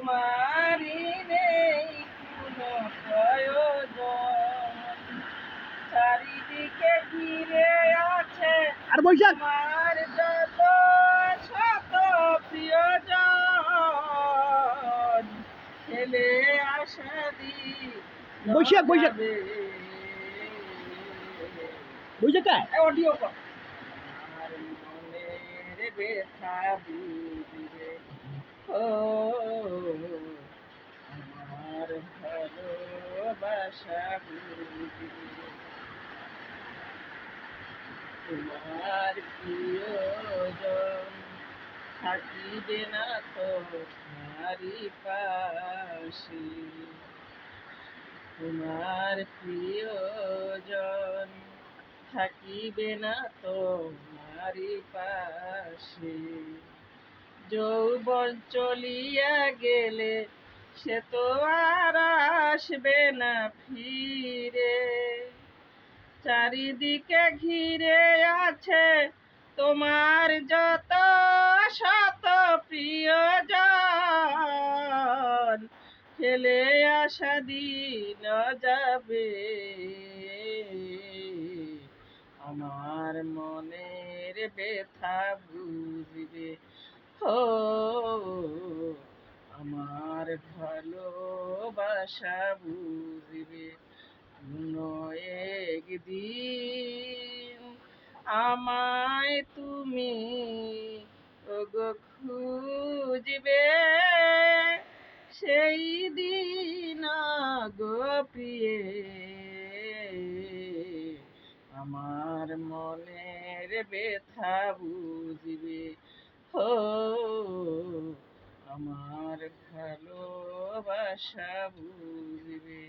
তোমারই নেই কোনো প্রয়োজন, চারিদিকে ঘিরে আছে আর বৈশাখ তোমার যত শত প্রিয়জন, ছেলে আশা দিন বৈশাখ বৈশাখ যাবে বৈশাখ অডিও কর। আমার মনের ব্যথা বুঝবে ও, আমার ভালোবাসা বুঝবে, তোমার প্রিয়জন থাকিবে না তো তোমারই পাশে, তোমার প্রিয়জন থাকিবে না তো তোমারই পাশে, যৌবন চলিয়া গেলে সে তো আর আসবে না ফিরে, চারিদিকে ঘিরে আছে তোমার যত শত প্রিয়জন, ফেলে আসা দিন যাবে, আমার মনের ব্যথা বুঝবে ও, আমার ভালোবাসা বুঝবে, কোনো একদিন আমায় তুমি ওগো খুঁজবে, সেই দিন গো প্রিয়ে আমার মনের ব্যথা বুঝবে ও, আমার ভালোবাসা বুঝবে।